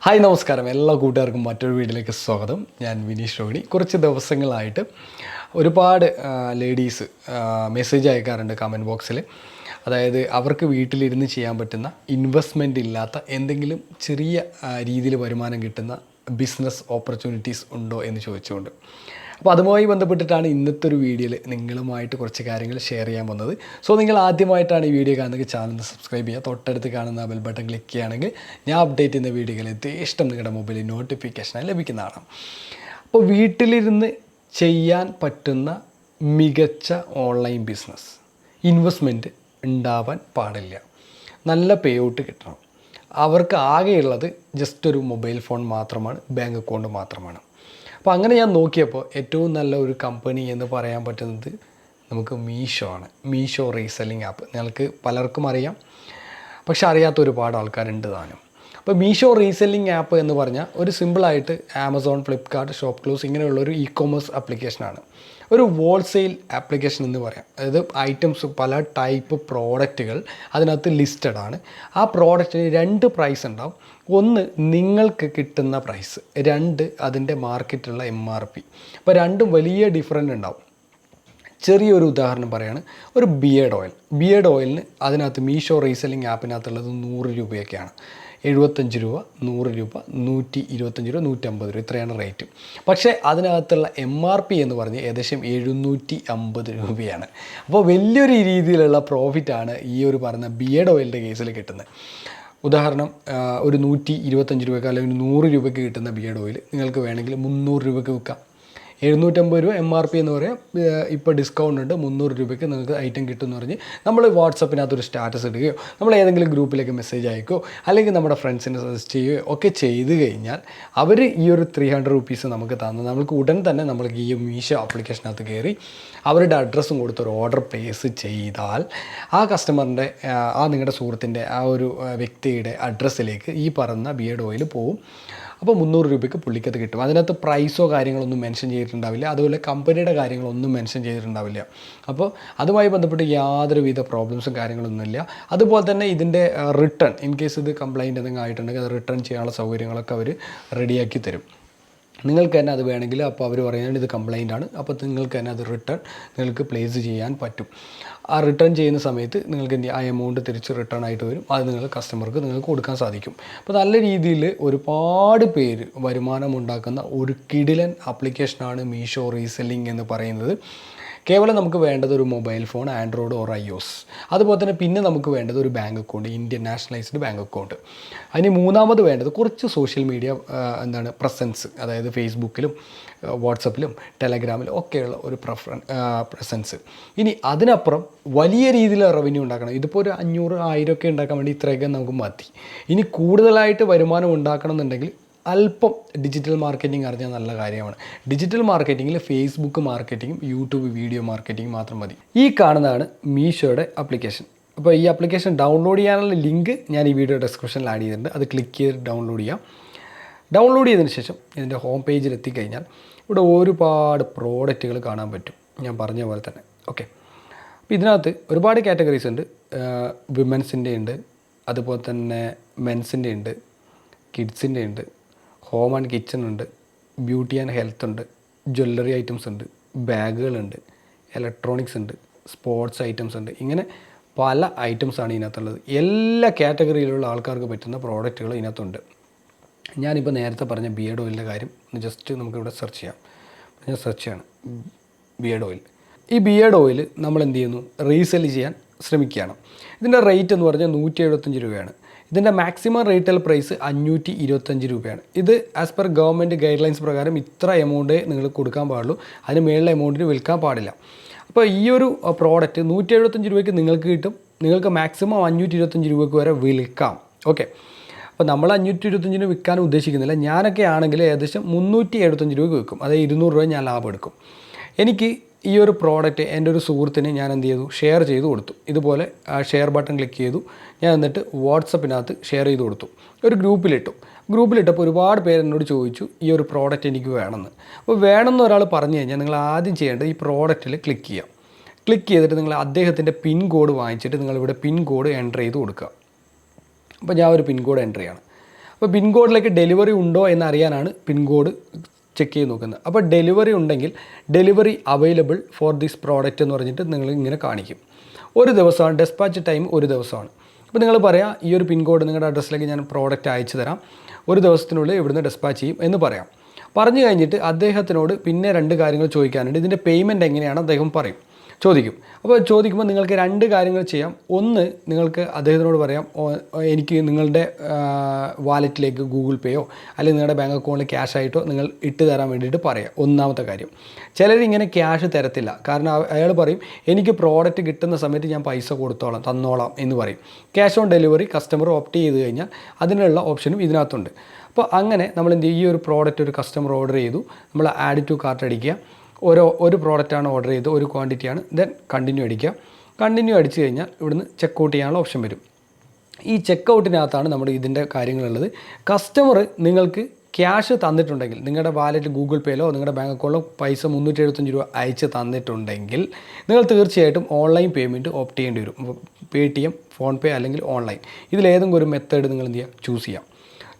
Hi നമസ്കാരം, എല്ലാ കൂട്ടുകാർക്കും മറ്റൊരു വീഡിയോയിലേക്ക് സ്വാഗതം. ഞാൻ വിനീഷ്. കുറച്ച് ദിവസങ്ങളായിട്ട് ഒരുപാട് ലേഡീസ് മെസ്സേജ് അയക്കാറുണ്ട് കമൻറ്റ് ബോക്സിൽ. അതായത് അവർക്ക് വീട്ടിലിരുന്ന് ചെയ്യാൻ പറ്റുന്ന ഇൻവെസ്റ്റ്മെൻ്റ് ഇല്ലാത്ത എന്തെങ്കിലും ചെറിയ രീതിയിൽ വരുമാനം കിട്ടുന്ന ബിസിനസ് ഓപ്പർച്യൂണിറ്റീസ് ഉണ്ടോ എന്ന് ചോദിച്ചുകൊണ്ട്. അപ്പോൾ അതുമായി ബന്ധപ്പെട്ടിട്ടാണ് ഇന്നത്തെ ഒരു വീഡിയോയിൽ നിങ്ങളുമായിട്ട് കുറച്ച് കാര്യങ്ങൾ ഷെയർ ചെയ്യാൻ വന്നത്. സോ നിങ്ങൾ ആദ്യമായിട്ടാണ് ഈ വീഡിയോ കാണുന്നത്, ചാനൽ സബ്സ്ക്രൈബ് ചെയ്യുക. തൊട്ടടുത്ത് കാണുന്ന ബെൽ ബട്ടൺ ക്ലിക്ക് ചെയ്യുകയാണെങ്കിൽ ഞാൻ അപ്ഡേറ്റ് ചെയ്യുന്ന വീഡിയോകൾ യഥേഷ്ടം നിങ്ങളുടെ മൊബൈലിൽ നോട്ടിഫിക്കേഷനായി ലഭിക്കുന്നതാണ്. അപ്പോൾ വീട്ടിലിരുന്ന് ചെയ്യാൻ പറ്റുന്ന മികച്ച ഓൺലൈൻ ബിസിനസ്, ഇൻവെസ്റ്റ്മെൻറ്റ് ഉണ്ടാവാൻ പാടില്ല, നല്ല പേ ഔട്ട് കിട്ടണം. അവർക്ക് ആകെയുള്ളത് ജസ്റ്റ് ഒരു മൊബൈൽ ഫോൺ മാത്രമാണ്, ബാങ്ക് അക്കൗണ്ട് മാത്രമാണ്. അപ്പോൾ അങ്ങനെ ഞാൻ നോക്കിയപ്പോൾ ഏറ്റവും നല്ല ഒരു കമ്പനി എന്ന് പറയാൻ പറ്റുന്നത് നമുക്ക് മീഷോ ആണ്. മീഷോ റീസെല്ലിംഗ് ആപ്പ് നിങ്ങൾക്ക് പലർക്കും അറിയാം, പക്ഷെ അറിയാത്ത ഒരുപാട് ആൾക്കാരുണ്ട് താനും. അപ്പോൾ മീഷോ റീസെല്ലിംഗ് ആപ്പ് എന്ന് പറഞ്ഞാൽ ഒരു സിമ്പിളായിട്ട് ആമസോൺ, ഫ്ലിപ്കാർട്ട്, ഷോപ്പ് ക്ലൂസ് ഇങ്ങനെയുള്ളൊരു ഇ-കൊമേഴ്സ് ആപ്ലിക്കേഷനാണ്. ഒരു ഹോൾസെയിൽ ആപ്ലിക്കേഷൻ എന്ന് പറയാം. അതായത് ഐറ്റംസ്, പല ടൈപ്പ് പ്രോഡക്റ്റുകൾ അതിനകത്ത് ലിസ്റ്റഡ് ആണ്. ആ പ്രോഡക്റ്റിന് രണ്ട് പ്രൈസ് ഉണ്ടാവും. ഒന്ന് നിങ്ങൾക്ക് കിട്ടുന്ന പ്രൈസ്, രണ്ട് അതിൻ്റെ മാർക്കറ്റുള്ള MRP. അപ്പോൾ രണ്ടും വലിയ ഡിഫറൻ്റ് ഉണ്ടാവും. ചെറിയൊരു ഉദാഹരണം പറയുകയാണ്, ഒരു ബിയേർഡ് ഓയിലിന് അതിനകത്ത് മീഷോ റീസെല്ലിംഗ് ആപ്പിനകത്തുള്ളത് 100 രൂപയൊക്കെയാണ്. 75 രൂപ, 100 രൂപ, 125 രൂപ, 150 രൂപ, ഇത്രയാണ് റേറ്റ്. പക്ഷേ അതിനകത്തുള്ള MRP എന്ന് പറഞ്ഞ് ഏകദേശം 750 രൂപയാണ്. അപ്പോൾ വലിയൊരു രീതിയിലുള്ള പ്രോഫിറ്റാണ് ഈ ഒരു പറഞ്ഞ ബിയേർഡ് ഓയിലിൻ്റെ കേസിൽ കിട്ടുന്നത്. ഉദാഹരണം, ഒരു 125 രൂപയ്ക്ക് അല്ലെങ്കിൽ 100 രൂപയ്ക്ക് കിട്ടുന്ന ബിയേർഡ് ഓയിൽ നിങ്ങൾക്ക് വേണമെങ്കിൽ 300 രൂപയ്ക്ക് വിൽക്കാം. 750 രൂപ MRP എന്ന് പറയാം. ഇപ്പോൾ ഡിസ്കൗണ്ട് ഉണ്ട്, 300 രൂപയ്ക്ക് നിങ്ങൾക്ക് ഐറ്റം കിട്ടുമെന്ന് പറഞ്ഞ് നമ്മൾ വാട്സപ്പിനകത്തൊരു സ്റ്റാറ്റസ് ഇടുകയോ നമ്മൾ ഏതെങ്കിലും ഗ്രൂപ്പിലേക്ക് മെസ്സേജ് അയക്കുകയോ അല്ലെങ്കിൽ നമ്മുടെ ഫ്രണ്ട്സിനെ സജസ്റ്റ് ചെയ്യുകയോ ഒക്കെ ചെയ്ത് കഴിഞ്ഞാൽ അവർ ഈ ഒരു 300 റുപ്പീസ് നമുക്ക് തന്ന് നമുക്ക് ഉടൻ തന്നെ നമ്മൾക്ക് ഈ മീഷോ ആപ്ലിക്കേഷനകത്ത് കയറി അവരുടെ അഡ്രസ്സും കൊടുത്ത് ഒരു ഓർഡർ പ്ലേസ് ചെയ്താൽ ആ കസ്റ്റമറിൻ്റെ, ആ നിങ്ങളുടെ സുഹൃത്തിൻ്റെ, ആ ഒരു വ്യക്തിയുടെ അഡ്രസ്സിലേക്ക് ഈ പറഞ്ഞ ബിയേർഡ് ഓയിൽ പോവും. അപ്പോൾ 300 രൂപയ്ക്ക് പുള്ളിക്കത് കിട്ടും. അതിനകത്ത് പ്രൈസോ കാര്യങ്ങളൊന്നും മെൻഷൻ ചെയ്തിട്ടുണ്ടാവില്ല, അതുപോലെ കമ്പനിയുടെ കാര്യങ്ങളൊന്നും മെൻഷൻ ചെയ്തിട്ടുണ്ടാവില്ല. അപ്പോൾ അതുമായി ബന്ധപ്പെട്ട് യാതൊരുവിധ പ്രോബ്ലംസും കാര്യങ്ങളൊന്നുമില്ല. അതുപോലെ തന്നെ ഇതിൻ്റെ റിട്ടേൺ, ഇൻ കേസ് ഇത് കംപ്ലൈൻറ്റ് എന്തെങ്കിലും ആയിട്ടുണ്ടെങ്കിൽ അത് റിട്ടേൺ ചെയ്യാനുള്ള സൗകര്യങ്ങളൊക്കെ അവർ റെഡിയാക്കി തരും. നിങ്ങൾക്ക് തന്നെ അത് വേണമെങ്കിൽ, അപ്പോൾ അവർ പറയുന്നത് ഇത് കംപ്ലൈൻ്റ് ആണ്, അപ്പോൾ നിങ്ങൾക്ക് തന്നെ അത് നിങ്ങൾക്ക് പ്ലേസ് ചെയ്യാൻ പറ്റും. ആ റിട്ടേൺ ചെയ്യുന്ന സമയത്ത് നിങ്ങൾക്ക് ആ എമൗണ്ട് തിരിച്ച് റിട്ടേൺ ആയിട്ട് വരും. അത് നിങ്ങൾക്ക് കൊടുക്കാൻ സാധിക്കും. അപ്പോൾ നല്ല രീതിയിൽ ഒരുപാട് പേര് വരുമാനം ഉണ്ടാക്കുന്ന ഒരു കിടിലൻ ആപ്ലിക്കേഷനാണ് മീഷോ റീസെല്ലിംഗ് എന്ന് പറയുന്നത്. കേവലം നമുക്ക് വേണ്ടത് ഒരു mobile phone, Android or iOS. അതുപോലെ തന്നെ പിന്നെ നമുക്ക് വേണ്ടത് ഒരു bank account, Indian nationalised bank account. അതിന് മൂന്നാമത് വേണ്ടത് കുറച്ച് സോഷ്യൽ മീഡിയ പ്രസൻസ്, അതായത് ഫേസ്ബുക്കിലും വാട്സപ്പിലും ടെലഗ്രാമിലും ഒക്കെയുള്ള ഒരു പ്രസൻസ്. ഇനി അതിനപ്പുറം വലിയ രീതിയിൽ റവന്യൂ ഉണ്ടാക്കണം. ഇതിപ്പോൾ ഒരു 500, 1000 ഒക്കെ ഉണ്ടാക്കാൻ വേണ്ടി ഇത്രയൊക്കെ നമുക്ക് മതി. ഇനി കൂടുതലായിട്ട് വരുമാനം ഉണ്ടാക്കണം എന്നുണ്ടെങ്കിൽ അല്പം ഡിജിറ്റൽ മാർക്കറ്റിംഗ് അറിഞ്ഞാൽ നല്ല കാര്യമാണ്. ഡിജിറ്റൽ മാർക്കറ്റിങ്ങിൽ ഫേസ്ബുക്ക് മാർക്കറ്റിങ്ങും യൂട്യൂബ് വീഡിയോ മാർക്കറ്റിംഗ് മാത്രം മതി. ഈ കാണുന്നതാണ് മീഷോയുടെ ആപ്ലിക്കേഷൻ. അപ്പോൾ ഈ ആപ്ലിക്കേഷൻ ഡൗൺലോഡ് ചെയ്യാനുള്ള ലിങ്ക് ഞാൻ ഈ വീഡിയോ ഡിസ്ക്രിപ്ഷനിൽ ആഡ് ചെയ്തിട്ടുണ്ട്. അത് ക്ലിക്ക് ചെയ്ത് ഡൗൺലോഡ് ചെയ്യാം. ഡൗൺലോഡ് ചെയ്തതിന് ശേഷം ഇതിൻ്റെ ഹോം പേജിൽ എത്തിക്കഴിഞ്ഞാൽ ഇവിടെ ഒരുപാട് പ്രോഡക്റ്റുകൾ കാണാൻ പറ്റും, ഞാൻ പറഞ്ഞ പോലെ തന്നെ. ഓക്കെ, അപ്പോൾ ഇതിനകത്ത് ഒരുപാട് കാറ്റഗറീസ് ഉണ്ട്. വിമൻസിൻ്റെ ഉണ്ട്, അതുപോലെ തന്നെ മെൻസിൻ്റെ ഉണ്ട്, കിഡ്സിൻ്റെ ഉണ്ട്, ഹോം ആൻഡ് കിച്ചൺ ഉണ്ട്, ബ്യൂട്ടി ആൻഡ് ഹെൽത്ത് ഉണ്ട്, ജ്വല്ലറി ഐറ്റംസ് ഉണ്ട്, ബാഗുകളുണ്ട്, ഇലക്ട്രോണിക്സ് ഉണ്ട്, സ്പോർട്സ് ഐറ്റംസ് ഉണ്ട്. ഇങ്ങനെ പല ഐറ്റംസാണ് ഇതിനകത്തുള്ളത്. എല്ലാ കാറ്റഗറിയിലുള്ള ആൾക്കാർക്ക് പറ്റുന്ന പ്രോഡക്റ്റുകൾ ഇതിനകത്തുണ്ട്. ഞാനിപ്പോൾ നേരത്തെ പറഞ്ഞ ബിയേർഡ് ഓയിലിൻ്റെ കാര്യം ജസ്റ്റ് നമുക്കിവിടെ സെർച്ച് ചെയ്യാം. ഞാൻ സെർച്ച് ചെയ്യാണ് ബിയേർഡ് ഓയിൽ. ഈ ബിയേർഡ് ഓയിൽ നമ്മൾ എന്ത് ചെയ്യുന്നു, റീസെല് ചെയ്യാൻ ശ്രമിക്കുകയാണ്. ഇതിൻ്റെ റേറ്റ് എന്ന് പറഞ്ഞാൽ 175 രൂപയാണ്. ഇതിൻ്റെ മാക്സിമം റീറ്റെയിൽ പ്രൈസ് 525 രൂപയാണ്. ഇത് as per government guide lines പ്രകാരം ഇത്ര എമൗണ്ടേ നിങ്ങൾ കൊടുക്കാൻ പാടുള്ളൂ, അതിന് മേളിലെ എമൗണ്ടിന് വിൽക്കാൻ പാടില്ല. അപ്പോൾ ഈ ഒരു പ്രോഡക്റ്റ് 175 രൂപയ്ക്ക് നിങ്ങൾക്ക് കിട്ടും. നിങ്ങൾക്ക് മാക്സിമം 525 രൂപയ്ക്ക് വരെ വിൽക്കാം. ഓക്കെ, അപ്പോൾ നമ്മൾ 525 വിൽക്കാൻ ഉദ്ദേശിക്കുന്നില്ല. ഞാനൊക്കെ ആണെങ്കിൽ ഏകദേശം 375 രൂപയ്ക്ക് വിൽക്കും. അതായത് 200 രൂപ ഞാൻ ലാഭം എടുക്കും. എനിക്ക് ഈ ഒരു പ്രോഡക്റ്റ് എൻ്റെ ഒരു സുഹൃത്തിന് ഞാൻ എന്ത് ചെയ്തു, ഷെയർ ചെയ്ത് കൊടുത്തു. ഇതുപോലെ ഷെയർ ബട്ടൺ ക്ലിക്ക് ചെയ്തു. ഞാൻ എന്നിട്ട് വാട്സപ്പിനകത്ത് ഷെയർ ചെയ്ത് കൊടുത്തു, ഒരു ഗ്രൂപ്പിലിട്ടപ്പോൾ ഒരുപാട് പേര് എന്നോട് ചോദിച്ചു ഈ ഒരു പ്രോഡക്റ്റ് എനിക്ക് വേണമെന്ന്. അപ്പോൾ വേണമെന്ന് ഒരാൾ പറഞ്ഞു കഴിഞ്ഞാൽ നിങ്ങൾ ആദ്യം ചെയ്യേണ്ടത് ഈ പ്രോഡക്റ്റിൽ ക്ലിക്ക് ചെയ്യാം. ക്ലിക്ക് ചെയ്തിട്ട് നിങ്ങൾ അദ്ദേഹത്തിൻ്റെ പിൻ കോഡ് വാങ്ങിച്ചിട്ട് നിങ്ങളിവിടെ പിൻ കോഡ് എൻ്റർ ചെയ്ത് കൊടുക്കുക. അപ്പോൾ ഞാൻ ഒരു പിൻ കോഡ് എൻ്റർ ചെയ്യാണ്. അപ്പോൾ പിൻകോഡിലേക്ക് ഡെലിവറി ഉണ്ടോ എന്നറിയാനാണ് പിൻകോഡ് ചെക്ക് ചെയ്ത് നോക്കുന്നത്. അപ്പോൾ ഡെലിവറി ഉണ്ടെങ്കിൽ delivery available for this product എന്ന് പറഞ്ഞിട്ട് നിങ്ങൾ ഇങ്ങനെ കാണിക്കും. ഒരു ദിവസമാണ് ഡെസ്പാച്ച് ടൈം, ഒരു ദിവസമാണ്. അപ്പോൾ നിങ്ങൾ പറയാം ഈ ഒരു പിൻകോഡ് നിങ്ങളുടെ അഡ്രസ്സിലേക്ക് ഞാൻ പ്രോഡക്റ്റ് അയച്ചു തരാം, ഒരു ദിവസത്തിനുള്ളിൽ ഇവിടുന്ന് ഡെസ്പാച്ച് ചെയ്യും എന്ന് പറയാം. പറഞ്ഞു കഴിഞ്ഞിട്ട് അദ്ദേഹത്തിനോട് പിന്നെ 2 കാര്യങ്ങൾ ചോദിക്കാനുണ്ട്. ഇതിൻ്റെ പേയ്മെൻറ്റ് എങ്ങനെയാണ് അദ്ദേഹം ചോദിക്കും. അപ്പോൾ ചോദിക്കുമ്പോൾ നിങ്ങൾക്ക് 2 കാര്യങ്ങൾ ചെയ്യാം. ഒന്ന്, നിങ്ങൾക്ക് അദ്ദേഹത്തിനോട് പറയാം എനിക്ക് നിങ്ങളുടെ വാലറ്റിലേക്ക് ഗൂഗിൾ പേയോ അല്ലെങ്കിൽ നിങ്ങളുടെ ബാങ്ക് അക്കൗണ്ടിൽ ക്യാഷ് ആയിട്ടോ നിങ്ങൾ ഇട്ട് തരാൻ വേണ്ടിയിട്ട് പറയാം. ഒന്നാമത്തെ കാര്യം. ചിലരിങ്ങനെ ക്യാഷ് തരത്തില്ല. കാരണം അയാൾ പറയും എനിക്ക് പ്രോഡക്റ്റ് കിട്ടുന്ന സമയത്ത് ഞാൻ പൈസ തന്നോളാം എന്ന് പറയും. Cash on delivery customer opt ചെയ്ത് കഴിഞ്ഞാൽ അതിനുള്ള ഓപ്ഷനും ഇതിനകത്തുണ്ട്. അപ്പോൾ അങ്ങനെ നമ്മൾ എന്ത് ചെയ്യും, ഈ ഒരു പ്രോഡക്റ്റ് ഒരു കസ്റ്റമർ ഓർഡർ ചെയ്തു, നമ്മൾ ആഡ് ടു കാർട്ട് അടിക്കുക. ഒരു പ്രോഡക്റ്റാണ് ഓർഡർ ചെയ്തത്, ഒരു ക്വാണ്ടിറ്റിയാണ്. ദെൻ കണ്ടിന്യൂ അടിക്കുക. കണ്ടിന്യൂ അടിച്ചു കഴിഞ്ഞാൽ ഇവിടുന്ന് ചെക്കൗട്ട് ചെയ്യാനുള്ള ഓപ്ഷൻ വരും. ഈ ചെക്കൗട്ടിനകത്താണ് നമ്മുടെ ഇതിൻ്റെ കാര്യങ്ങളുള്ളത്. കസ്റ്റമർ നിങ്ങൾക്ക് ക്യാഷ് തന്നിട്ടുണ്ടെങ്കിൽ, നിങ്ങളുടെ വാലറ്റ് ഗൂഗിൾ പേയിലോ നിങ്ങളുടെ ബാങ്ക് അക്കൗണ്ടിലോ പൈസ 375 രൂപ അയച്ച് തന്നിട്ടുണ്ടെങ്കിൽ നിങ്ങൾ തീർച്ചയായിട്ടും ഓൺലൈൻ പേയ്മെൻറ്റ് ഓപ്റ്റ് ചെയ്യേണ്ടി വരും. പേടിഎം, ഫോൺ പേ അല്ലെങ്കിൽ ഓൺലൈൻ, ഇതിലേതെങ്കിലും ഒരു മെത്തേഡ് നിങ്ങൾ എന്ത് ചെയ്യുക,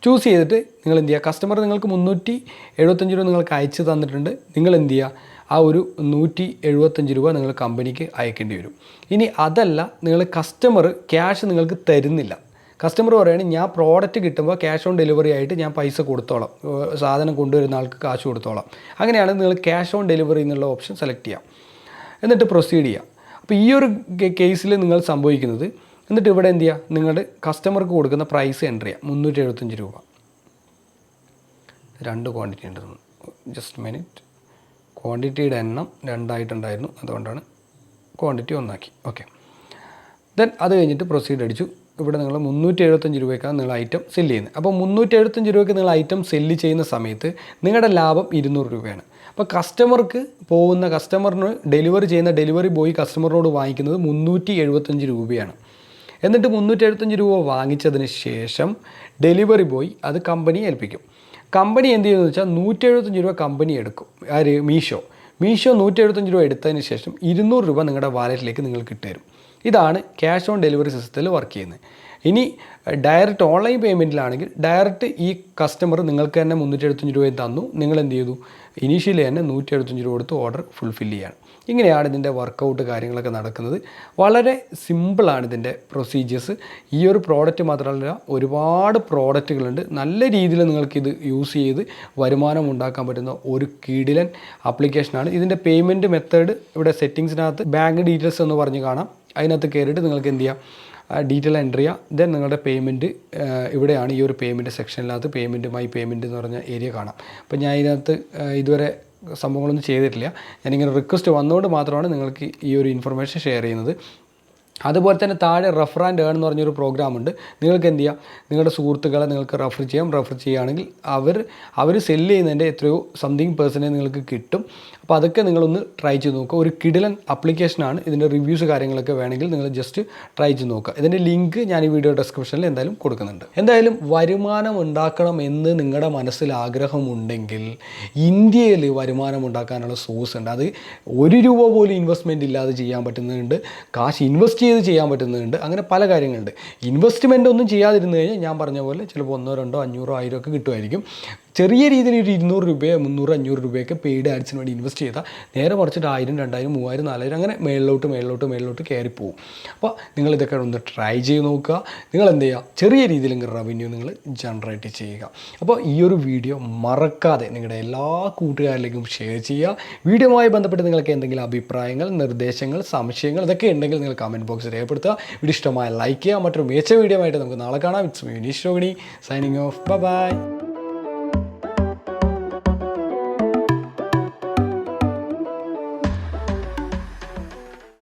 ചൂസ് ചെയ്തിട്ട് നിങ്ങൾ എന്ത് ചെയ്യുക, കസ്റ്റമർ നിങ്ങൾക്ക് 375 രൂപ നിങ്ങൾക്ക് അയച്ച് തന്നിട്ടുണ്ട്, നിങ്ങൾ എന്ത് ചെയ്യുക, ആ ഒരു 175 രൂപ നിങ്ങൾ കമ്പനിക്ക് അയക്കേണ്ടി വരും. ഇനി അതല്ല, നിങ്ങൾ കസ്റ്റമർ ക്യാഷ് നിങ്ങൾക്ക് തരുന്നില്ല, കസ്റ്റമർ പറയുകയാണെങ്കിൽ ഞാൻ പ്രോഡക്റ്റ് കിട്ടുമ്പോൾ ക്യാഷ് ഓൺ ഡെലിവറി ആയിട്ട് ഞാൻ പൈസ കൊടുത്തോളാം, സാധനം കൊണ്ടുവരുന്ന ആൾക്ക് കാശ് കൊടുത്തോളാം, അങ്ങനെയാണെങ്കിൽ നിങ്ങൾ ക്യാഷ് ഓൺ ഡെലിവറി എന്നുള്ള ഓപ്ഷൻ സെലക്ട് ചെയ്യാം. എന്നിട്ട് പ്രൊസീഡ് ചെയ്യാം. അപ്പോൾ ഈ ഒരു കേസിൽ നിങ്ങൾ സംഭവിക്കുന്നത്, എന്നിട്ട് ഇവിടെ എന്ത് ചെയ്യുക, നിങ്ങളുടെ കസ്റ്റമർക്ക് കൊടുക്കുന്ന പ്രൈസ് എൻ്റർ ചെയ്യുക. 375 രൂപ. 2 ക്വാണ്ടിറ്റി ഉണ്ട്, ജസ്റ്റ് മിനിറ്റ്. ക്വാണ്ടിറ്റിയുടെ എണ്ണം 2 ആയിട്ടുണ്ടായിരുന്നു, അതുകൊണ്ടാണ് ക്വാണ്ടിറ്റി 1 ആക്കി. ഓക്കെ. ദെൻ അത് കഴിഞ്ഞിട്ട് പ്രൊസീഡ് അടിച്ചു. ഇവിടെ നിങ്ങൾ 375 രൂപയ്ക്കാണ് നിങ്ങൾ ഐറ്റം സെല്ല് ചെയ്യുന്നത്. അപ്പോൾ 375 രൂപയ്ക്ക് നിങ്ങൾ ഐറ്റം സെല്ല് ചെയ്യുന്ന സമയത്ത് നിങ്ങളുടെ ലാഭം 200 രൂപയാണ്. അപ്പോൾ കസ്റ്റമറിന് ഡെലിവറി ചെയ്യുന്ന ഡെലിവറി ബോയ് കസ്റ്റമറിനോട് വാങ്ങിക്കുന്നത് 375 രൂപയാണ്. എന്നിട്ട് 375 രൂപ വാങ്ങിച്ചതിന് ശേഷം ഡെലിവറി ബോയ് അത് കമ്പനിയെ ഏൽപ്പിക്കും. കമ്പനി എന്ത് ചെയ്യുമെന്ന് വെച്ചാൽ 175 രൂപ കമ്പനി എടുക്കും. മീഷോ 175 രൂപ എടുത്തതിന് ശേഷം 200 രൂപ നിങ്ങളുടെ വാലറ്റിലേക്ക് നിങ്ങൾക്ക് ഇട്ടുതരും. ഇതാണ് ക്യാഷ് ഓൺ ഡെലിവറി സിസ്റ്റത്തിൽ വർക്ക് ചെയ്യുന്നത്. ഇനി ഡയറക്റ്റ് ഓൺലൈൻ പേയ്മെൻറ്റിലാണെങ്കിൽ ഡയറക്റ്റ് ഈ കസ്റ്റമർ നിങ്ങൾക്ക് തന്നെ 375 രൂപയും തന്നു, നിങ്ങൾ എന്ത് ചെയ്തു, ഇനീഷ്യലി തന്നെ 175 രൂപ കൊടുത്ത് ഓർഡർ ഫുൾഫിൽ ചെയ്യാണ്. ഇങ്ങനെയാണ് ഇതിൻ്റെ വർക്കൗട്ട് കാര്യങ്ങളൊക്കെ നടക്കുന്നത്. വളരെ സിമ്പിളാണ് ഇതിൻ്റെ പ്രൊസീജിയേഴ്സ്. ഈ ഒരു പ്രോഡക്റ്റ് മാത്രമല്ല, ഒരുപാട് പ്രോഡക്റ്റുകളുണ്ട്. നല്ല രീതിയിൽ നിങ്ങൾക്കിത് യൂസ് ചെയ്ത് വരുമാനം ഉണ്ടാക്കാൻ പറ്റുന്ന ഒരു കിടിലൻ ആപ്ലിക്കേഷനാണ്. ഇതിൻ്റെ പേയ്മെൻറ്റ് മെത്തേഡ് ഇവിടെ സെറ്റിങ്സിനകത്ത് ബാങ്ക് ഡീറ്റെയിൽസ് എന്ന് പറഞ്ഞ് കാണാം. അതിനകത്ത് കയറിയിട്ട് നിങ്ങൾക്ക് എന്ത് ചെയ്യാം, ഡീറ്റെയിൽ എൻ്റർ ചെയ്യുക. ദെൻ നിങ്ങളുടെ പേയ്മെൻറ്റ് ഇവിടെയാണ്, ഈ ഒരു പേയ്മെൻറ്റ് സെക്ഷനിനകത്ത് മൈ പേയ്മെൻറ്റ് എന്ന് പറഞ്ഞ ഏരിയ കാണാം. അപ്പോൾ ഞാൻ ഇതിനകത്ത് ഇതുവരെ സംഭവങ്ങളൊന്നും ചെയ്തിട്ടില്ല. ഞാനിങ്ങനെ റിക്വസ്റ്റ് വന്നുകൊണ്ട് മാത്രമാണ് നിങ്ങൾക്ക് ഈ ഒരു ഇൻഫർമേഷൻ ഷെയർ ചെയ്യുന്നത്. അതുപോലെ തന്നെ താഴെ റെഫർ ആൻഡ് ഏൺ എന്ന് പറഞ്ഞൊരു പ്രോഗ്രാമുണ്ട്. നിങ്ങൾക്ക് എന്ത് ചെയ്യാം, നിങ്ങളുടെ സുഹൃത്തുക്കളെ നിങ്ങൾക്ക് റെഫർ ചെയ്യുകയാണെങ്കിൽ അവർ സെല്ല് ചെയ്യുന്നതിൻ്റെ എത്രയോ സംതിങ് പെർസെൻറ്റേജ് നിങ്ങൾക്ക് കിട്ടും. അപ്പോൾ അതൊക്കെ നിങ്ങളൊന്ന് ട്രൈ ചെയ്ത് നോക്കുക. ഒരു കിടിലൻ ആപ്ലിക്കേഷനാണ്. ഇതിൻ്റെ റിവ്യൂസ് കാര്യങ്ങളൊക്കെ വേണമെങ്കിൽ നിങ്ങൾ ജസ്റ്റ് ട്രൈ ചെയ്ത് നോക്കുക. ഇതിൻ്റെ ലിങ്ക് ഞാൻ ഈ വീഡിയോ ഡിസ്ക്രിപ്ഷനിൽ എന്തായാലും കൊടുക്കുന്നുണ്ട്. എന്തായാലും വരുമാനം ഉണ്ടാക്കണം എന്ന് നിങ്ങളുടെ മനസ്സിൽ ആഗ്രഹമുണ്ടെങ്കിൽ ഇന്ത്യയിൽ വരുമാനം ഉണ്ടാക്കാനുള്ള സോഴ്സ് ഉണ്ട്. അത് 1 രൂപ പോലും ഇൻവെസ്റ്റ്മെൻറ്റ് ഇല്ലാതെ ചെയ്യാൻ പറ്റുന്നുണ്ട്, കാശ് ഇൻവെസ്റ്റ് ചെയ്ത് ചെയ്യാൻ പറ്റുന്നുണ്ട്. അങ്ങനെ പല കാര്യങ്ങളുണ്ട്. ഇൻവെസ്റ്റ്മെൻ്റ് ഒന്നും ചെയ്യാതിരുന്നു കഴിഞ്ഞാൽ ഞാൻ പറഞ്ഞ പോലെ ചിലപ്പോൾ 100, 200, 500, 1000 ഒക്കെ കിട്ടുമായിരിക്കും. ചെറിയ രീതിയിൽ ഒരു 200 രൂപയോ 300, 500 രൂപയൊക്കെ പെയ്ഡ് ആഡ്സിന് വേണ്ടി ഇൻവെസ്റ്റ് ചെയ്താൽ നേരെ മറിച്ചിട്ട് 1000, 2000, 3000, 4000 അങ്ങനെ മേളിലോട്ട് കയറിപ്പോവും. അപ്പോൾ നിങ്ങളിതൊക്കെ ഒന്ന് ട്രൈ ചെയ്ത് നോക്കുക. നിങ്ങൾ എന്ത് ചെയ്യുക, ചെറിയ രീതിയിലെങ്കിൽ റവന്യൂ നിങ്ങൾ ജനറേറ്റ് ചെയ്യുക. അപ്പോൾ ഈ ഒരു വീഡിയോ മറക്കാതെ നിങ്ങളുടെ എല്ലാ കൂട്ടുകാരിലേക്കും ഷെയർ ചെയ്യുക. വീഡിയോയുമായി ബന്ധപ്പെട്ട് നിങ്ങൾക്ക് എന്തെങ്കിലും അഭിപ്രായങ്ങൾ, നിർദ്ദേശങ്ങൾ, സംശയങ്ങൾ ഇതൊക്കെ ഉണ്ടെങ്കിൽ നിങ്ങൾ കമൻറ്റ് ബോക്സിൽ രേഖപ്പെടുത്തുക. വീഡിയോ ഇഷ്ടമായ ലൈക്ക് ചെയ്യുക. മറ്റൊരു മികച്ച വീഡിയോ ആയിട്ട് നമുക്ക് നാളെ കാണാം. It's me Vineesh, signing off. By.